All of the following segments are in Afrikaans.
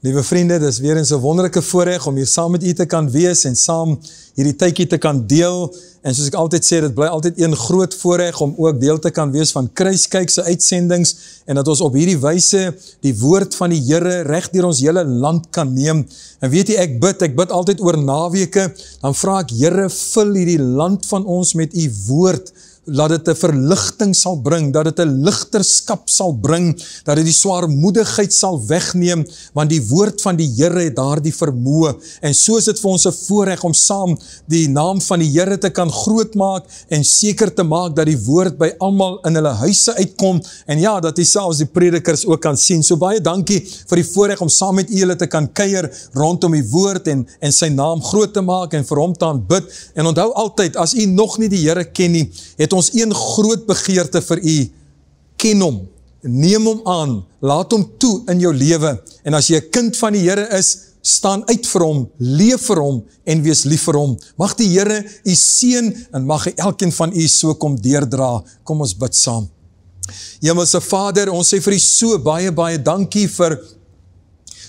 Liewe vriende, dis weer eens 'n wonderlike voorreg om hier saam met u te kan wees en saam hierdie tydjie te kan deel. En soos ek altyd sê, dit bly altyd een groot voorreg om ook deel te kan wees van Kruiskyk se uitsendings en dat ons op hierdie wyse die woord van die Here reg deur ons hele land kan neem. En weet jy, ek bid altyd oor naweke, dan vra ek, Here, vul hierdie land van ons met u woord, dat dit 'n verligting sal bring, dat dit 'n ligterskap sal bring, dat dit die swaarmoedigheid sal wegneem, want die woord van die Here het daardie vermoë, en so is dit vir ons 'n voorreg om saam die naam van die Here te kan grootmaak, en seker te maak dat die woord by almal in hulle huise uitkom, en ja, dat jy selfs die predikers ook kan sien. So baie dankie vir die voorreg om saam met julle te kan kuier rondom die woord, en sy naam groot te maak, en vir hom te aanbid, en onthou altyd, as u nog nie die Here ken nie, het ons een groot begeerte vir u, ken hom, neem hom aan, laat hom toe in jou lewe, en as jy 'n kind van die Here is, staan uit vir hom, leef vir hom, en wees lief vir hom. Mag die Here u seën, en mag hy elkeen van u so kom deurdra. Kom ons bid saam. Hemelse Vader, ons sê vir u so baie dankie vir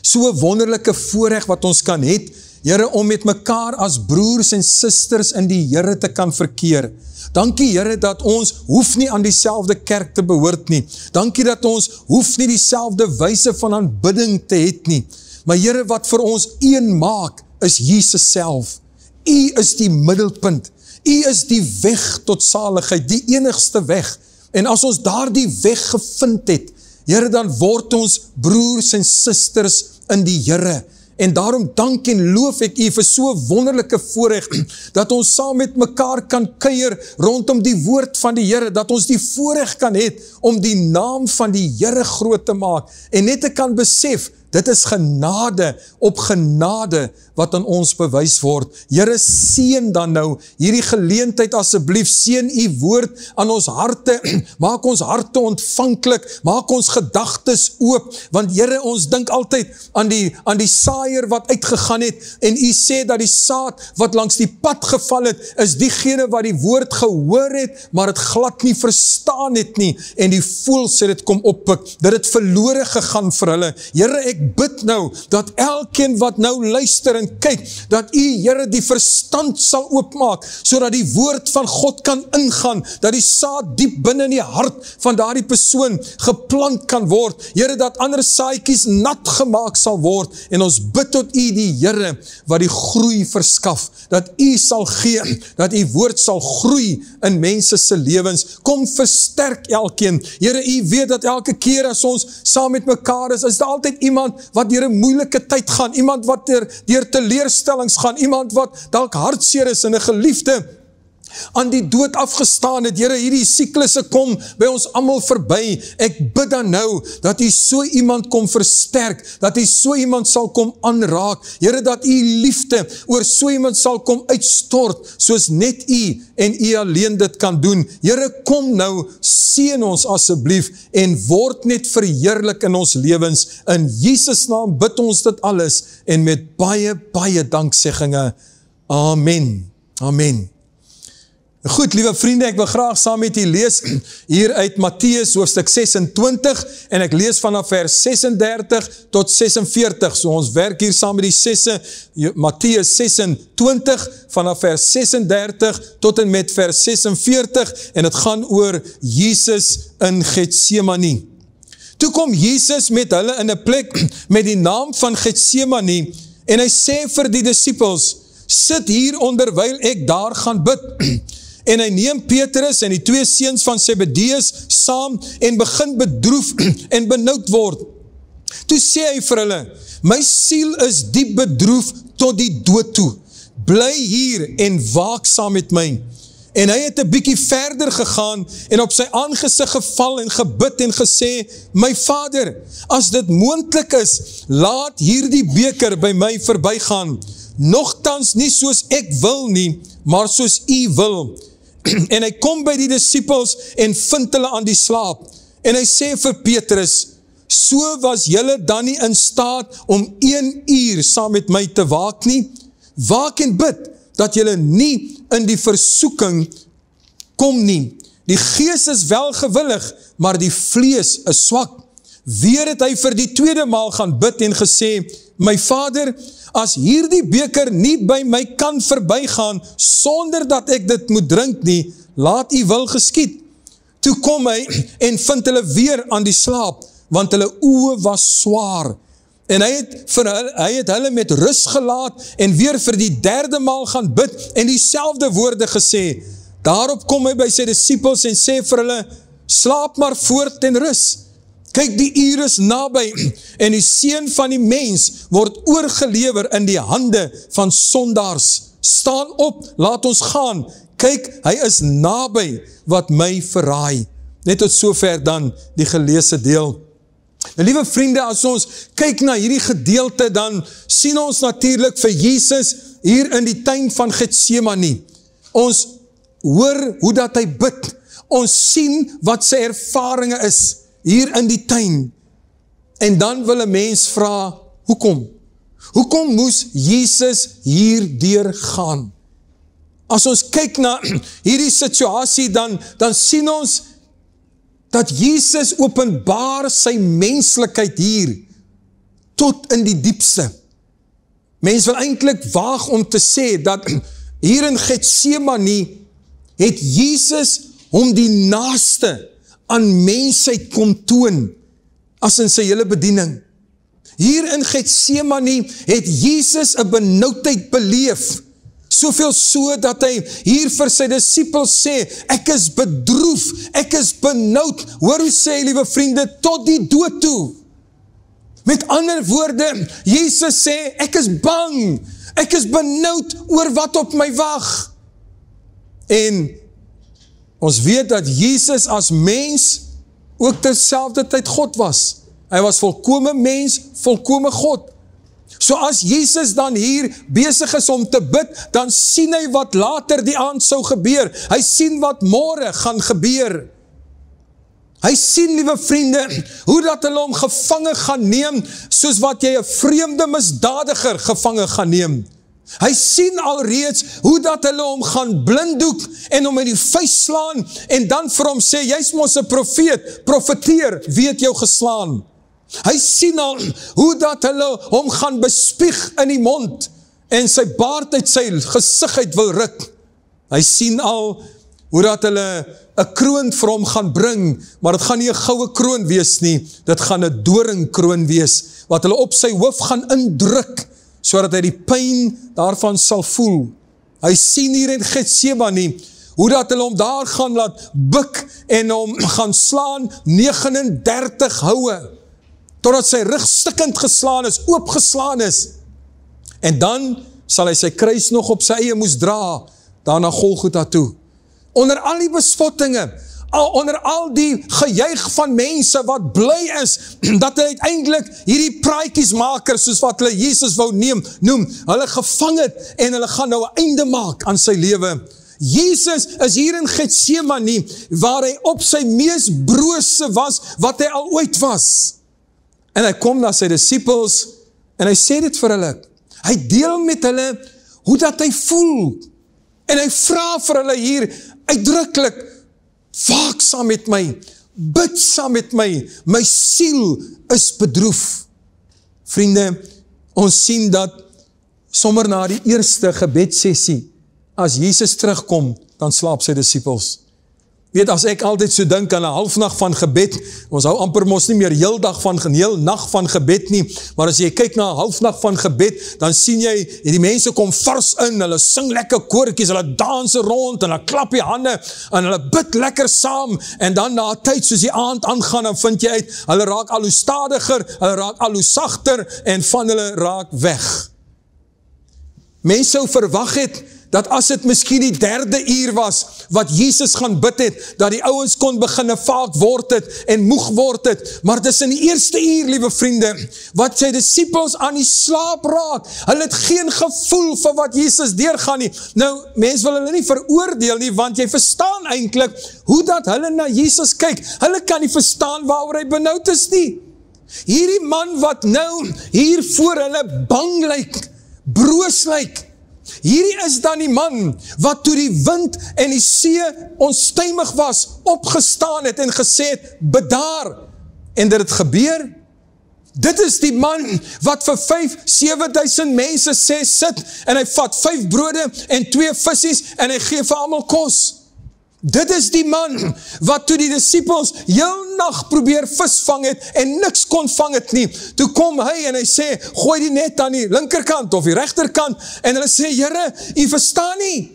so 'n wonderlike voorreg wat ons kan het, Here, om met mekaar as broers en susters in die Here te kan verkeer. Dankie Here dat ons hoef nie aan dieselfde kerk te behoort nie. Dankie dat ons hoef nie dieselfde wyse van aanbidding te het nie. Maar Here, wat vir ons een maak, is Jesus self. U is die middelpunt. U is die weg tot saligheid, die enigste weg. En as ons daardie weg gevind het, Here, dan word ons broers en susters in die Here. En daarom dank en loof ek u vir so wonderlike voorreg, dat ons saam met mekaar kan kuier rondom die woord van die Here, dat ons die voorreg kan hê om die naam van die Here groot te maak, en net te kan besef, dit is genade op genade wat aan ons bewys word. Here, seën dan nou hierdie geleentheid asseblief, seën u woord aan ons harte, maak ons harte ontvanklik, maak ons gedagtes oop, want Here, ons dink altyd aan die saaier wat uitgegaan het, en u sê dat die saad wat langs die pad geval het, is diegene wat die woord gehoor het, maar het glad nie verstaan het nie, en die voëls het dit kom oppik, dat het verlore gegaan vir hulle. Here, ek bid nou, dat elkeen wat nou luister en kyk, dat u, Here, die verstand sal oopmaak, sodat die woord van God kan ingaan, dat die saad diep binne in die hart van daardie persoon geplant kan word. Here, dat ander saadjies nat gemaak sal word, en ons bid tot u die Here, wat die groei verskaf, dat u sal gee, dat u woord sal groei in mense se lewens. Kom versterk elkeen. Here, u weet dat elke keer as ons saam met mekaar is daar altyd iemand wat deur 'n moeilike tyd gaan, iemand wat deur teleurstellings gaan, iemand wat dalk hartseer is en 'n geliefde aan die dood afgestaan het. Here, hierdie siklusse kom by ons almal verby. Ek bid dan nou, dat u so iemand kom versterk, dat u so iemand sal kom aanraak. Here, dat u liefde oor so iemand sal kom uitstort, soos net u en u alleen dit kan doen. Here, kom nou, seën ons asseblief, en word net verheerlik in ons lewens. In Jesus naam bid ons dit alles, en met baie dankseggings. Amen. Amen. Goed, liewe vriende, ek wil graag saam met u lees hier uit Matteus hoofstuk 26, en ek lees vanaf vers 36 tot 46, so ons werk hier saam met die sesse, Matteus 26, vanaf vers 36 tot en met vers 46, en het gaan oor Jesus in Getsemane. Toe kom Jesus met hulle in 'n plek met die naam van Getsemane, en hy sê vir die disippels, sit hier onderwyl ek daar gaan bid. En hy neem Petrus en die 2 seuns van Zebedeus saam en begin bedroef en benoud word. Toe sê hy vir hulle, my siel is diep bedroef tot die dood toe. Bly hier en waak saam met my. En hy het 'n bietjie verder gegaan en op sy aangesig geval en gebid en gesê, my Vader, as dit moontlik is, laat hierdie beker by my verbygaan. Nogtans nie soos ek wil nie, maar soos u wil. En hy kom by die disippels en vind hulle aan die slaap. En hy sê vir Petrus, so was julle dan nie in staat om 1 uur saam met my te waak nie. Waak en bid, dat julle nie in die versoeking kom nie. Die gees is wel gewillig, maar die vlees is swak. Weer het hy vir die 2de maal gaan bid en gesê, my Vader, as hierdie beker nie by my kan verbygaan, sonder dat ek dit moet drink nie, laat u wil geskied. Toe kom hy en vind hulle weer aan die slaap, want hulle oë was swaar. En hy het hulle met rus gelaat en weer vir die 3de maal gaan bid en dieselfde woorde gesê. Daarop kom hy by sy disippels en sê vir hulle, slaap maar voort en rus. Kyk, die uur is naby en die seun van die mens word oorgelewer in die hande van sondaars. Staan op, laat ons gaan. Kyk, hy is naby wat my verraai. Net tot sover dan die geleesde deel. Nou, liewe vriende, as ons kyk na hierdie gedeelte, dan sien ons natuurlik vir Jesus hier in die tuin van Getsemane. Ons hoor hoe dat hy bid. Ons sien wat sy ervaringe is hier in die tuin. En dan wil 'n mens vra, hoekom? Hoekom moes Jesus hier deurgaan? As ons kyk na hierdie situasie, dan sien ons dat Jesus openbaar sy menslikheid hier tot in die diepste. Mens wil eintlik waag om te sê dat hier in Getsemane het Jesus hom die naaste aan mensheid kom toon as in sy hele bediening. Hier in Getsemane het Jesus 'n benoudheid beleef, soveel so dat hy hier vir sy disippels sê, ek is bedroef, ek is benoud, hoor hoe sê, liewe vriende, tot die dood toe. Met ander woorde, Jesus sê, ek is bang, ek is benoud oor wat op my wag. En ons weet dat Jesus as mens ook terselfde tyd God was. Hy was volkome mens, volkome God. So as Jesus dan hier besig is om te bid, dan sien hy wat later die aand sou gebeur. Hy sien wat môre gaan gebeur. Hy sien, liewe vriende, hoe dat hulle hom gevange gaan neem, soos wat jy 'n vreemde misdadiger gevange gaan neem. Hy sien alreeds hoe dat hulle hom gaan blinddoek en hom in die vuis slaan en dan vir hom sê, jy's mos 'n profeet, profeteer, wie het jou geslaan? Hy sien al hoe dat hulle hom gaan bespieg in die mond en sy baard uit sy gesig uit wil ruk. Hy sien al hoe dat hulle 'n kroon vir hom gaan bring, maar dit gaan nie 'n goue kroon wees nie, dit gaan 'n doringkroon wees, wat hulle op sy hoof gaan indruk, sodat hy die pyn daarvan sal voel. Hy sien hier in Getsemane, hoe dat hulle hom daar gaan laat buk en hom gaan slaan 39 houe, totdat sy rug stikkend geslaan is, oopgeslaan is. En dan sal hy sy kruis nog op sy eie moes dra, daarna Golgotha toe. Onder al die bespottinge, onder al die gejuig van mense wat bly is, dat hy uiteindelik hierdie praatjiesmakers, soos wat hulle Jesus wou noem, hulle gevang het en hulle gaan nou 'n einde maak aan sy lewe. Jesus is hier in Getsemane, waar hy op sy mees brose was, wat hy al ooit was. En hy kom na sy disippels, en hy sê dit vir hulle. Hy deel met hulle, hoe dat hy voel. En hy vra vir hulle hier, uitdruklik, waak saam met my, bid saam met my siel is bedroef. Vriende, ons sien dat, sommer na die eerste gebedsessie, as Jesus terugkom, dan slaap sy disippels. Weet, as ek altyd so dink aan 'n halfnag van gebed, ons hou amper mos nie meer heel nag van gebed nie, maar as jy kyk na 'n halfnag van gebed, dan sien jy, die mense kom vars in, hulle sing lekker koortjies, hulle dans rond, en hulle klap die hande, en hulle bid lekker saam, en dan na 'n tyd, soos die aand aangaan, dan vind jy uit, hulle raak al hoe stadiger, hulle raak al hoe sagter, en van hulle raak weg. Mense sou verwag het, dat as het miskien die 3de uur was, wat Jesus gaan bid het, dat die ouens kon beginne vaak word het, en moeg word het, maar dis in die 1ste uur, liewe vriende, wat sy disippels aan die slaap raak, hulle het geen gevoel vir wat Jesus deurgaan nie. Nou, mens wil hulle nie veroordeel nie, want jy verstaan eintlik, hoe dat hulle na Jesus kyk, hulle kan nie verstaan waaroor hy benoud is nie. Hierdie man wat nou, hier voor hulle bang lyk, broos lyk, hierdie is dan die man, wat toe die wind en die see onstuimig was, opgestaan het en gesê het, bedaar, en dit het gebeur, Dit is die man wat vir 5,000-7,000 mense sê sit en hy vat 5 brode en 2 vissies en hy gee vir almal kos. Dit is die man wat toe die disciples heel nag probeer vis vang het en niks kon vang het nie. Toe kom hy en hy sê, gooi die net aan die linkerkant of die regterkant en hulle sê, Here, u verstaan nie.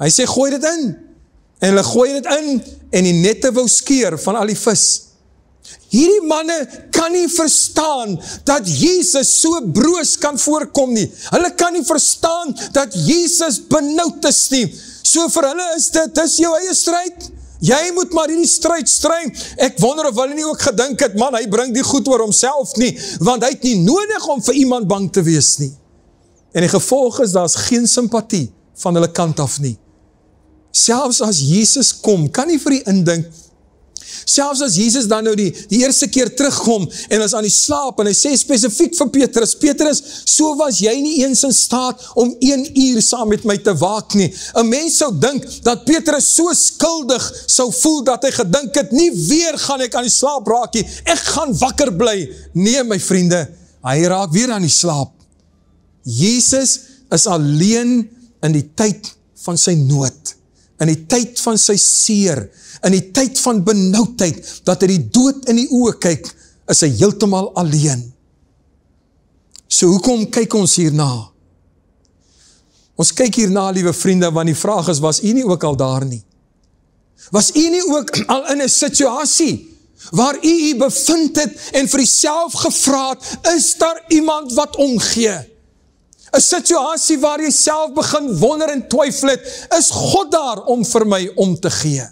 Hy sê, gooi dit in. En hulle gooi dit in en die nette wou skeer van al die vis. Hierdie manne kan nie verstaan dat Jesus so broos kan voorkom nie. Hulle kan nie verstaan dat Jesus benoud is nie. So vir hulle is dit is jou eie stryd. Jy moet maar hierdie stryd stry. Ek wonder of hulle nie ook gedink het, man, hy bring die goed oor homself nie, want hy het nie nodig om vir iemand bang te wees nie. En die gevolg is, daar is geen simpatie van hulle kant af nie. Selfs as Jesus kom, kan nie vir die indink, selfs as Jesus dan nou die eerste keer terugkom en is aan die slaap en hy sê spesifiek vir Petrus, Petrus, so was jy nie eens in staat om 1 uur saam met my te waak nie. 'n Mens sou dink dat Petrus so skuldig sou voel dat hy gedink het, nie weer gaan ek aan die slaap raak nie, ek gaan wakker bly. Nee my vriende, hy raak weer aan die slaap. Jesus is alleen in die tyd van sy nood, in die tyd van sy seer, in die tyd van benoudheid, dat hy die dood in die oë kyk, is hy heeltemal alleen. So hoekom kyk ons hierna? Ons kyk hierna, liewe vriende, want die vraag is, was u nie ook al daar nie? Was u nie ook al in 'n situasie, waar u bevind het, en vir uself gevra het, is daar iemand wat omgee? 'n situasie waar jy self begin wonder en twyfel het, is God daar om vir my om te gee?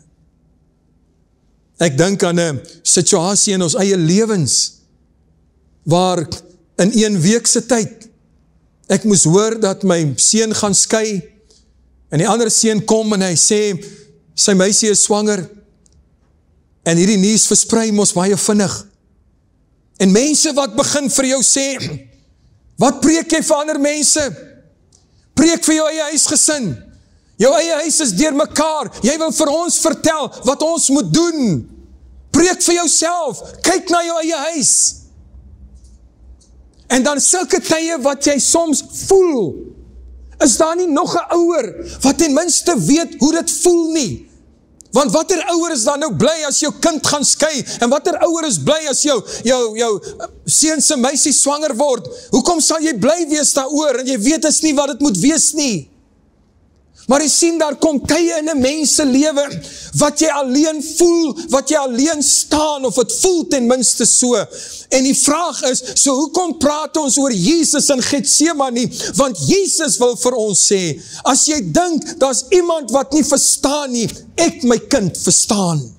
Ek dink aan 'n situasie in ons eie lewens, waar in 1 week se tyd, ek moes hoor dat my seun gaan skei, en die ander seun kom en hy sê, sy meisie is swanger, en hierdie nuus versprei mos baie vinnig, en mense wat begin vir jou sê, wat preek jy vir ander mense? Preek vir jou eie huisgesin. Jou eie huis is deur mekaar. Jy wil vir ons vertel wat ons moet doen. Preek vir jouself. Kyk na jou eie huis. En dan sulke tye wat jy soms voel, is daar nie nog 'n ouer wat ten minste weet hoe dit voel nie. Want watter ouer is dan nou bly as jou kind gaan skei? En watter ouer is bly as jou seun se meisie swanger word? Hoekom sal jy bly wees daaroor? En jy weet is nie wat dit moet wees nie. Maar jy sien, daar kom tye in 'n mens se lewe, wat jy alleen voel, wat jy alleen staan, of het voel ten minste so. En die vraag is, so hoekom praat ons oor Jesus in Getsemane? Want Jesus wil vir ons sê, as jy dink, daar's iemand wat nie verstaan nie, ek my kind verstaan.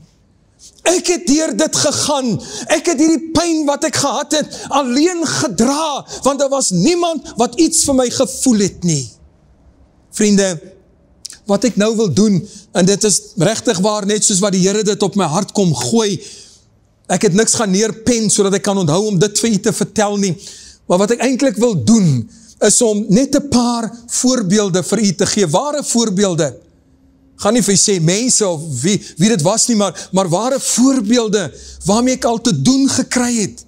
Ek het deur dit gegaan, ek het hierdie pyn wat ek gehad het, alleen gedra, want daar was niemand wat iets vir my gevoel het nie. Vriende, wat ek nou wil doen, en dit is regtig waar, net soos wat die Here dit op my hart kom gooi, ek het niks gaan neerpen, sodat ek kan onthou om dit vir u te vertel nie, maar wat ek eintlik wil doen, is om net 'n paar voorbeelde vir u te gee, ware voorbeelde, gaan nie vir u sê mense, of wie dit was nie, maar ware voorbeelde, waarmee ek al te doen gekry het,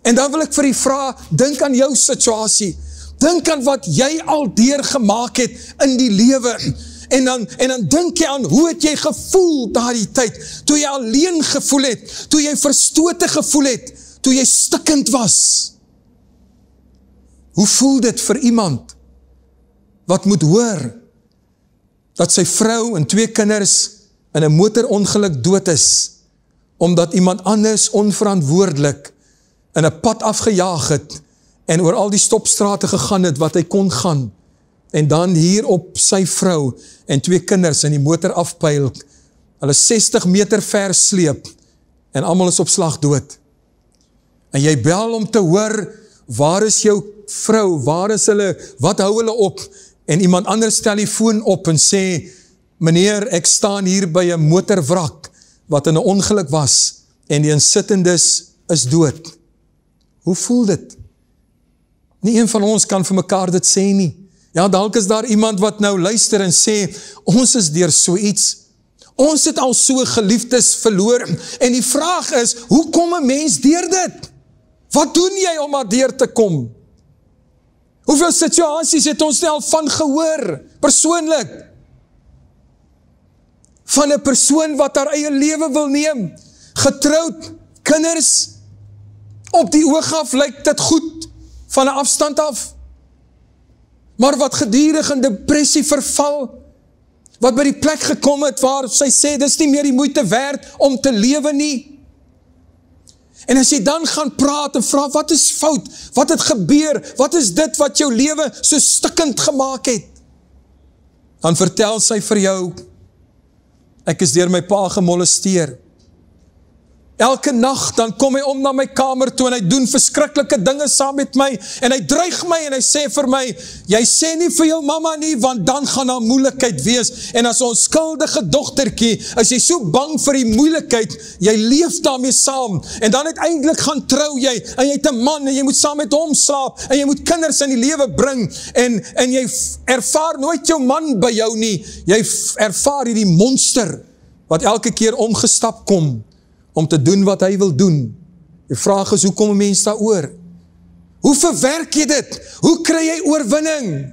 en dan wil ek vir u vra, dink aan jou situasie, dink aan wat jy al deurgemaak het in die lewe, en dan dink jy aan, hoe het jy gevoel daardie tyd, toe jy alleen gevoel het, toe jy verstote gevoel het, toe jy stikkend was. Hoe voel dit vir iemand, wat moet hoor, dat sy vrou en 2 kinders in 'n motorongeluk dood is, omdat iemand anders onverantwoordelik in 'n pad afgejaag het, en oor al die stopstrate gegaan het, wat hy kon gaan, en dan hier op sy vrou en 2 kinders in die motor afpyl, hulle 60 meter ver sleep, en almal is op slag dood. En jy bel om te hoor, waar is jou vrou, waar is hulle, wat hou hulle op, en iemand anders stel die foon op en sê, meneer, ek staan hier by 'n motorwrak, wat in 'n ongeluk was, en die insittendes is dood. Hoe voel dit? Nie een van ons kan vir mekaar dit sê nie. Ja, dalk is daar iemand wat nou luister en sê, ons is deur so iets. Ons het al so geliefdes verloor. En die vraag is, hoe kom 'n mens deur dit? Wat doen jy om daar deur te kom? Hoeveel situasies het ons nie al van gehoor, persoonlik? Van 'n persoon wat haar eie lewe wil neem, getroud, kinders, op die oog af lyk dit goed, van 'n afstand af, maar wat gedurig in depressie verval, wat by die plek gekom het waar sy sê, dis nie meer die moeite werd om te lewe nie. En as jy dan gaan praat en vra, wat is fout? Wat het gebeur? Wat is dit wat jou lewe so stikkend gemaak het? Dan vertel sy vir jou, ek is deur my pa gemolesteer. Elke nag, dan kom hy om na my kamer toe en hy doen verskriklike dinge saam met my en hy dreig my en hy sê vir my, jy sê nie vir jou mamma nie, want dan gaan daar moeilikheid wees. En as ons skuldige dogtertjie, as jy so bang vir die moeilikheid, jy leef daarmee saam en dan uiteindelik gaan trou jy en jy het 'n man en jy moet saam met hom slaap en jy moet kinders in die lewe bring en jy ervaar nooit jou man by jou nie. Jy ervaar hierdie monster wat elke keer omgestap kom om te doen wat hy wil doen. Die vraag is, hoe kom 'n mens daaroor? Hoe verwerk jy dit? Hoe kry jy oorwinning?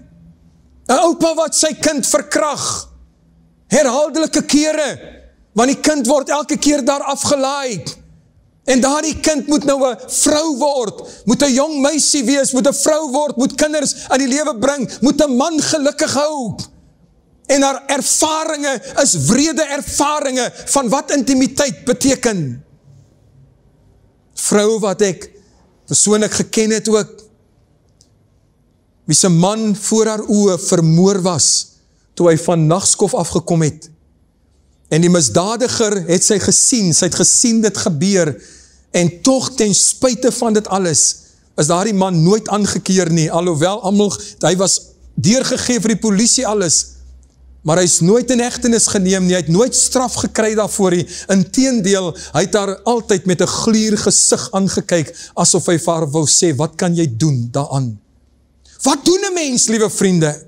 'n Oupa wat sy kind verkrag, herhaaldelike kere, want die kind word elke keer daar afgelaai. En daardie kind moet nou 'n vrou word, moet 'n jong meisie wees, moet 'n vrou word, moet kinders aan die lewe bring, moet 'n man gelukkig hou. En haar ervaringe is wrede ervaringe van wat intimiteit beteken. Vrou wat ek persoonlik geken het ook, wie se man voor haar oë vermoor was, toe hy van nagskof afgekom het. En die misdadiger het sy het gesien dit gebeur, en tog ten spyte van dit alles, is daardie man nooit aangekeer nie, alhoewel almal, hy was deurgegee vir die polisie alles, maar hy is nooit in hegtenis geneem nie, hy het nooit straf gekry daarvoor nie, inteendeel, hy het daar altyd met 'n gluur gesig aangekyk, asof hy vir haar wou sê, wat kan jy doen daaraan? Wat doen 'n mens, liewe vriende?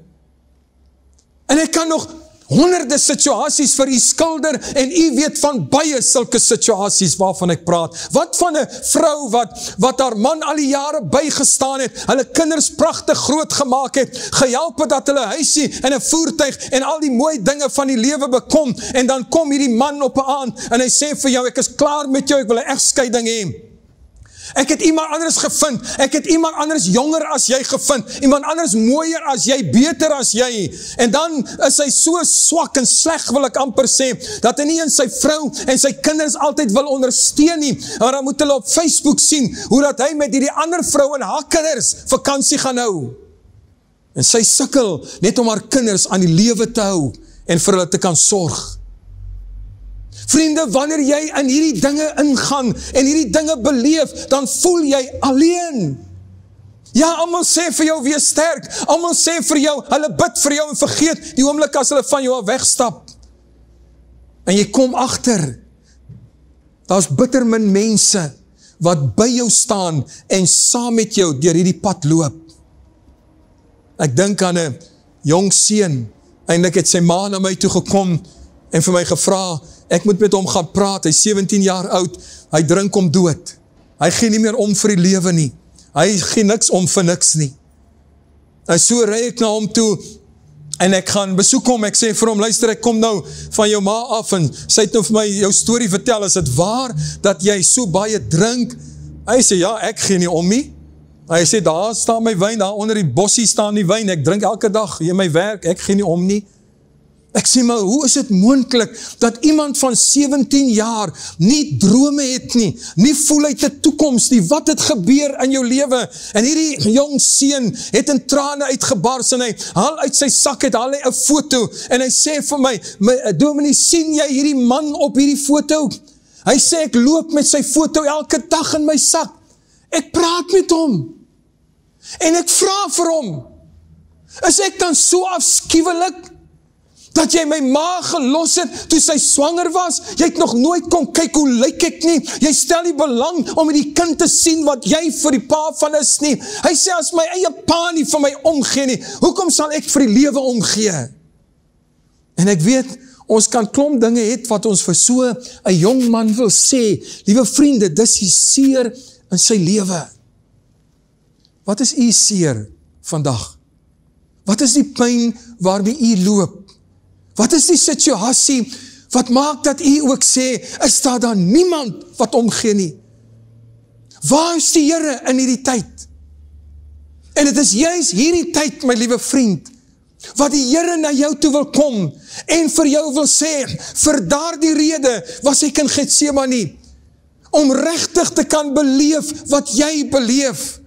En ek kan nog honderde situasies vir u skilder, en u weet van baie sulke situasies waarvan ek praat. Wat van 'n vrou wat haar man al die jare bygestaan het, hulle kinders pragtig groot gemaak het, gehelp het dat hulle huisie en 'n voertuig en al die mooi dinge van die lewe bekom, en dan kom hierdie man op 'n aand en hy sê vir jou, ek is klaar met jou, ek wil 'n egskeiding hê. Ek het iemand anders gevind, ek het iemand anders jonger as jy gevind, iemand anders mooier as jy, beter as jy, en dan is hy so swak en sleg, wil ek amper sê, dat hy nie in sy vrou en sy kinders altyd wil ondersteun nie, maar dan moet hulle op Facebook sien, hoe dat hy met hierdie ander vrou en haar kinders vakansie gaan hou, en sy sukkel net om haar kinders aan die lewe te hou, en vir hulle te kan sorg. Vriende, wanneer jy in hierdie dinge ingaan en hierdie dinge beleef, dan voel jy alleen. Ja, almal sê vir jou, wees sterk. Almal sê vir jou, hulle bid vir jou en vergeet die oomblik as hulle van jou af wegstap. En jy kom agter, daar's bitter min mense wat by jou staan en saam met jou deur hierdie pad loop. Ek dink aan 'n jong seun, eintlik het sy ma na my toe gekom en vir my gevra, ek moet met hom gaan praat, hy is 17 jaar oud, hy drink om dood, hy gee nie meer om vir die lewe nie, hy gee niks om vir niks nie, en so ry ek na hom toe, en ek gaan besoek hom, ek sê vir hom, luister, ek kom nou van jou ma af, en sy het nou vir my jou storie vertel, is dit waar, dat jy so baie drink? Hy sê, ja, ek gee nie om nie, hy sê, daar staan my wyn, daar onder die bossie staan die wyn, ek drink elke dag, in my werk, ek gee nie om nie. Ek sê, maar hoe is dit moontlik dat iemand van 17 jaar nie drome het nie, nie voel uit 'n toekoms nie, wat het gebeur in jou lewe? En hierdie jong seun het in trane uitgebars en hy haal uit sy sak het, haal hy 'n foto en hy sê vir my, Dominee, sien jy hierdie man op hierdie foto? Hy sê, ek loop met sy foto elke dag in my sak. Ek praat met hom en ek vra vir hom, is ek dan so afskuwelik dat jy my ma gelos het toe sy swanger was? Jy het nog nooit kon kyk hoe lyk ek nie. Jy stel nie belang om met die kind te sien wat jy vir die pa van is nie. Hy sê, as my eie pa nie vir my omgee nie, hoekom sal ek vir die lewe omgee? En ek weet, ons kan klomp dinge het wat ons vir so 'n jong man wil sê. Liewe vriende, dis die seer in sy lewe. Wat is u seer vandag? Wat is die pyn waarmee u loop? Wat is die situasie wat maak dat u ook sê, is daar dan niemand wat omgee nie? Waar is die Here in hierdie tyd? En dit is juist hierdie tyd, my liewe vriend, wat die Here na jou toe wil kom en vir jou wil sê, vir daardie rede was ek in Getsemane, om regtig te kan beleef wat jy beleef.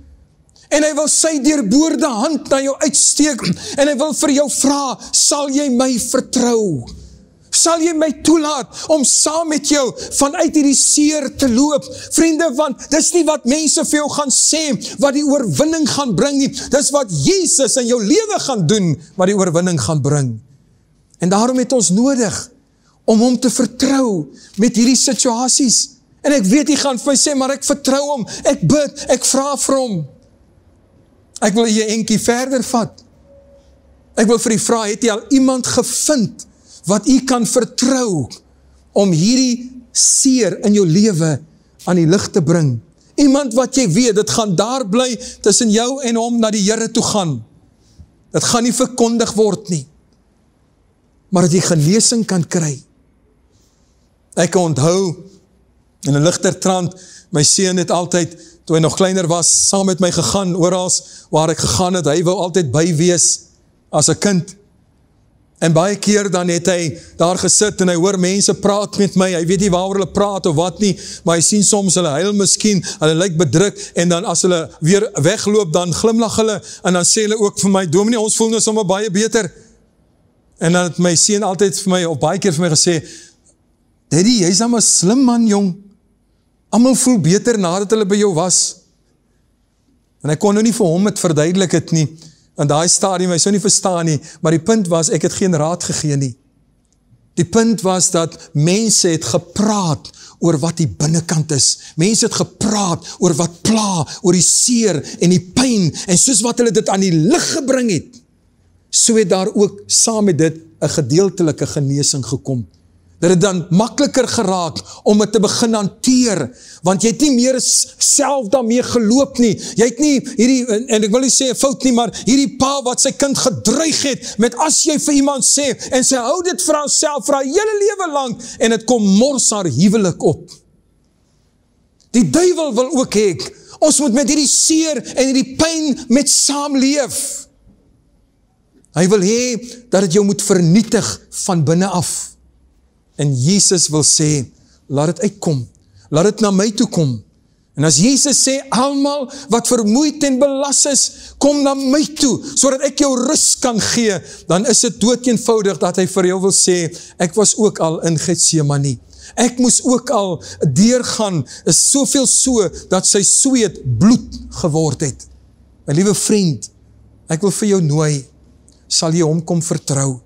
En hy wil sy deurboorde hand na jou uitsteek en hy wil vir jou vra, sal jy my vertrou? Sal jy my toelaat om saam met jou vanuit hierdie seer te loop? Vriende, want dis nie wat mense vir jou gaan sê, wat die oorwinning gaan bring nie. Dis wat Jesus in jou lewe gaan doen, wat die oorwinning gaan bring. En daarom het ons nodig om hom te vertrou met hierdie situasies. En ek weet, jy gaan vir my sê, maar ek vertrou hom, ek bid, ek vra vir hom. Ek wil jy enkie verder vat. Ek wil vir u vra, het jy al iemand gevind wat u kan vertrou om hierdie seer in jou lewe aan die lig te bring? Iemand wat jy weet, dit gaan daar bly tussen jou en hom na die Here toe gaan. Dit gaan nie verkondig word nie, maar dat jy genesing kan kry. Ek onthou, in 'n ligter trant, my seun het altyd, toe hy nog kleiner was, saam met my gegaan, oral waar ek gegaan het, hy wou altyd by wees as 'n kind. En baie keer dan het hy daar gesit en hy hoor mense praat met my, hy weet nie waaroor hulle praat of wat nie, maar hy sien soms hulle huil miskien, hulle lyk bedruk, en dan as hulle weer wegloop, dan glimlag hulle, en dan sê hulle ook vir my, Dominee, ons voel nou sommer baie beter. En dan het my seun altyd vir my, of baie keer vir my gesê, Daddy, jy's dan 'n slim man, jong. Almal voel beter nadat hulle by jou was. En ek kon nou nie vir hom het verduidelik het nie, in daai stadium, hy sou nie verstaan nie, maar die punt was, ek het geen raad gegee nie. Die punt was dat mense het gepraat oor wat die binnekant is. Mense het gepraat oor wat pla, oor die seer en die pyn, en soos wat hulle dit aan die lig gebring het, so het daar ook saam met dit 'n gedeeltelike genesing gekom. Dat het dan makliker geraak om het te begin hanteer, want jy het nie meer self daarmee geloop nie. Jy het nie hierdie, en ek wil nie sê 'n fout nie, maar hierdie pa wat sy kind gedreig het, met as jy vir iemand sê, en sy hou dit vir haarself vir haar hele lewe lang, en het kom mors haar huwelik op. Die duiwel wil ook hê, ons moet met hierdie seer en hierdie pyn met saamleef. Hy wil hê dat het jou moet vernietig van binne af. En Jesus wil sê, laat het uitkom, laat het na my toe kom. En as Jesus sê, almal wat vermoeid en belas is, kom na my toe, sodat ek jou rus kan gee, dan is het doodeenvoudig dat hy vir jou wil sê, ek was ook al in Getsemane. Ek moes ook al deurgaan, is soveel so, dat sy sweet bloed geword het. My liewe vriend, ek wil vir jou nooi, sal jy hom kom vertrou,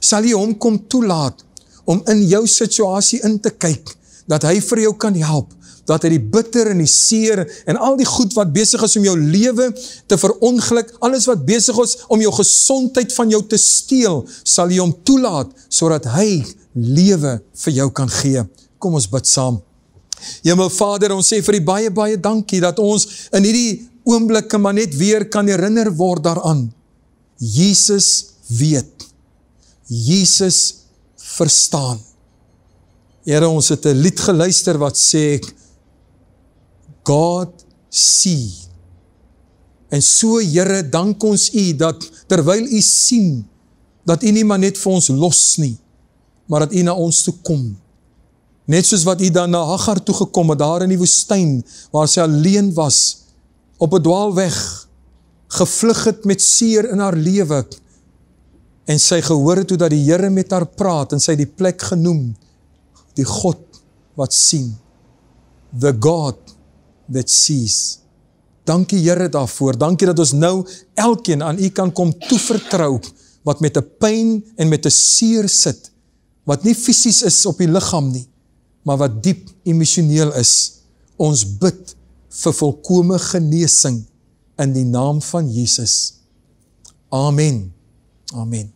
sal jy hom kom toelaat, om in jou situasie in te kyk, dat hy vir jou kan help, dat hy die bitter en die seer, en al die goed wat besig is om jou lewe te verongeluk, alles wat besig is om jou gesondheid van jou te steel, sal jy hom toelaat, sodat hy lewe vir jou kan gee. Kom ons bid saam. Hemelvader, ons sê vir die baie, baie dankie, dat ons in hierdie oomblikke maar net weer kan herinner word daaraan. Jesus weet, Jesus verstaan. Here, ons het 'n lied geluister wat sê, God see. En so, Here, dank ons U, dat terwyl U sien, dat U nie maar net vir ons los nie, maar dat U na ons toe kom. Net soos wat U dan na Hagar toe gekom het, daar in die woestyn, waar sy alleen was, op 'n dwaalweg, gevlug het met seer in haar lewe, en sy gehoor het hoe dat die Here met haar praat, en sy die plek genoem, die God wat sien, the God that sees. Dankie Here daarvoor, dankie dat ons nou elkeen aan U kan kom toevertrou, wat met 'n pyn en met 'n seer sit, wat nie fisies is op die liggaam nie, maar wat diep emosioneel is. Ons bid vir volkome genesing in die naam van Jesus. Amen. Amen.